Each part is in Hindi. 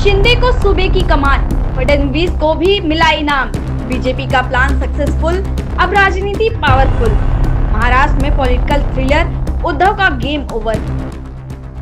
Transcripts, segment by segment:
शिंदे को सूबे की कमान, फडणवीस को भी मिला इनाम। बीजेपी का प्लान सक्सेसफुल, अब राजनीति पावरफुल। महाराष्ट्र में पॉलिटिकल थ्रिलर, उद्धव का गेम ओवर।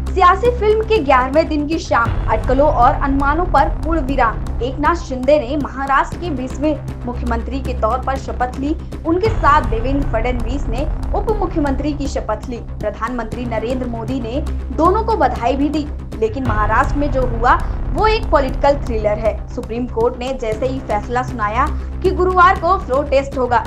सियासी फिल्म के 11वें दिन की शाम अटकलों और अनुमानों पर पूर्ण विराम। एकनाथ शिंदे ने महाराष्ट्र के 20वें मुख्यमंत्री के तौर पर शपथ ली। उनके साथ देवेंद्र फडणवीस ने उप मुख्यमंत्री की शपथ ली। प्रधानमंत्री नरेंद्र मोदी ने दोनों को बधाई भी दी। लेकिन महाराष्ट्र में जो हुआ वो एक पॉलिटिकल थ्रिलर है। सुप्रीम कोर्ट ने जैसे ही फैसला सुनाया कि गुरुवार को फ्लोर टेस्ट होगा,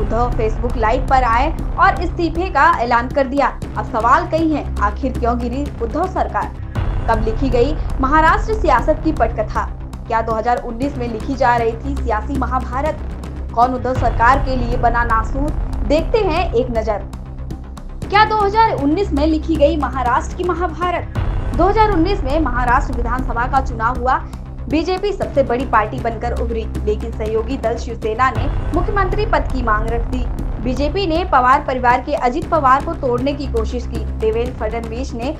उद्धव फेसबुक लाइव पर आए और इस्तीफे का ऐलान कर दिया। अब सवाल कई हैं, आखिर क्यों गिरी उद्धव सरकार? कब लिखी गई महाराष्ट्र सियासत की पटकथा? क्या 2019 में लिखी जा रही थी सियासी महाभारत? कौन उद्धव सरकार के लिए बना नासूर? देखते हैं एक नजर। क्या 2019 में लिखी गई महाराष्ट्र की महाभारत? 2019 में महाराष्ट्र विधानसभा का चुनाव हुआ। बीजेपी सबसे बड़ी पार्टी बनकर उभरी, लेकिन सहयोगी दल शिवसेना ने मुख्यमंत्री पद की मांग रख दी। बीजेपी ने पवार परिवार के अजित पवार को तोड़ने की कोशिश की। देवेंद्र फडणवीस ने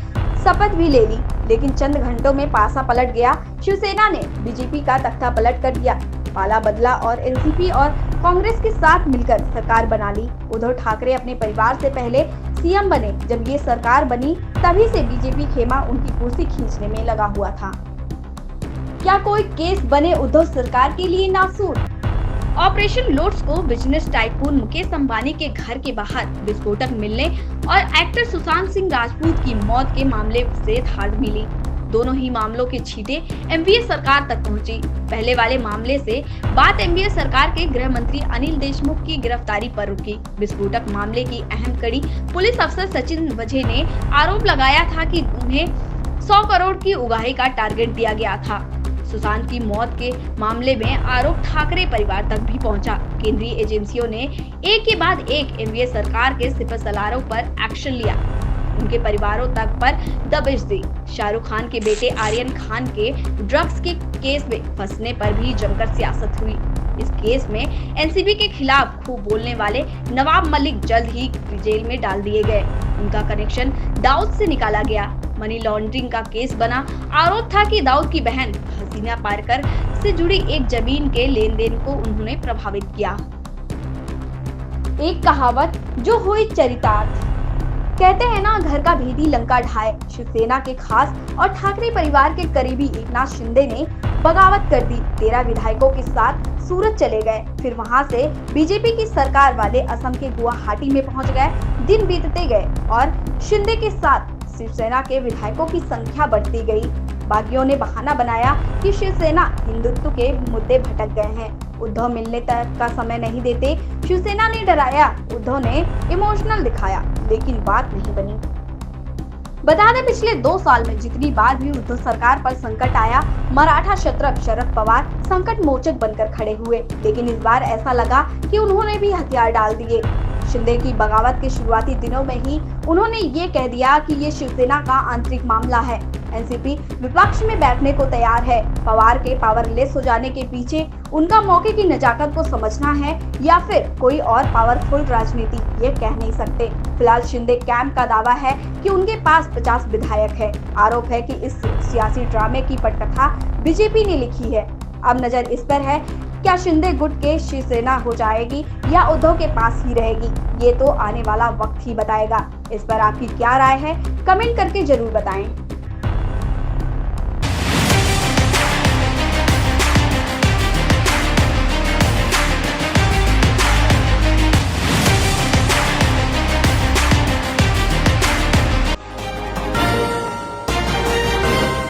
शपथ भी ले ली, लेकिन चंद घंटों में पासा पलट गया। शिवसेना ने बीजेपी का तख्ता पलट कर दिया, पाला बदला और एनसीपी और कांग्रेस के साथ मिलकर सरकार बना ली। उद्धव ठाकरे अपने परिवार से पहले सीएम बने। जब ये सरकार बनी तभी से बीजेपी खेमा उनकी कुर्सी खींचने में लगा हुआ था। क्या कोई केस बने उद्धव सरकार के लिए नासूर? ऑपरेशन लोटस को बिजनेस टाइकून मुकेश अंबानी के घर के बाहर विस्फोटक मिलने और एक्टर सुशांत सिंह राजपूत की मौत के मामले से धाड़ मिली। दोनों ही मामलों के छींटे एनडीए सरकार तक पहुंची। पहले वाले मामले से बात एनडीए सरकार के गृह मंत्री अनिल देशमुख की गिरफ्तारी पर रुकी। विस्फोटक मामले की अहम कड़ी पुलिस अफसर सचिन वझे ने आरोप लगाया था कि उन्हें 100 करोड़ की उगाही का टारगेट दिया गया था। सुशांत की मौत के मामले में आरोप ठाकरे परिवार तक भी पहुंचा। केंद्रीय एजेंसियों ने एक के बाद एक एनडीए सरकार के सिपहसालारों पर एक्शन लिया, उनके परिवारों तक पर दबिश दी। शाहरुख खान के बेटे आर्यन खान के ड्रग्स के केस में फंसने पर भी जमकर सियासत हुई। इस केस में एनसीबी के खिलाफ खूब बोलने वाले नवाब मलिक जल्द ही जेल में डाल दिए गए। उनका कनेक्शन दाऊद से निकाला गया। मनी लॉन्ड्रिंग का केस बना। आरोप था कि दाऊद की बहन हसीना पारकर से जुड़ी एक जमीन के लेन देन को उन्होंने प्रभावित किया। एक कहावत जो हुई चरितार्थ। कहते हैं ना, घर का भेदी लंका ढाए। शिवसेना के खास और ठाकरे परिवार के करीबी एकनाथ शिंदे ने बगावत कर दी। 13 विधायकों के साथ सूरत चले गए। फिर वहां से बीजेपी की सरकार वाले असम के गुवाहाटी में पहुंच गए। दिन बीतते गए और शिंदे के साथ शिवसेना के विधायकों की संख्या बढ़ती गई। बागियों ने बहाना बनाया कि शिवसेना हिंदुत्व के मुद्दे भटक गए हैं, उद्धव मिलने तक का समय नहीं देते। शिवसेना ने डराया, उद्धव ने इमोशनल दिखाया, लेकिन बात नहीं बनी। बता दें, पिछले 2 साल में जितनी बार भी उद्धव सरकार पर संकट आया, मराठा शत्रप शरद पवार संकट मोचक बनकर खड़े हुए। लेकिन इस बार ऐसा लगा कि उन्होंने भी हथियार डाल दिए। शिंदे की बगावत के शुरुआती दिनों में ही उन्होंने ये कह दिया कि ये शिवसेना का आंतरिक मामला है। एनसीपी विपक्ष में बैठने को तैयार है। पवार के पावरलेस हो जाने के पीछे उनका मौके की नजाकत को समझना है या फिर कोई और पावरफुल राजनीति, ये कह नहीं सकते। फिलहाल शिंदे कैंप का दावा है कि उनके पास 50 विधायक है। आरोप है कि इस सियासी ड्रामे की पटकथा बीजेपी ने लिखी है। अब नजर इस पर है, क्या शिंदे गुट के शिवसेना हो जाएगी या उद्धव के पास ही रहेगी? ये तो आने वाला वक्त ही बताएगा। इस पर आपकी क्या राय है? कमेंट करके जरूर बताएं।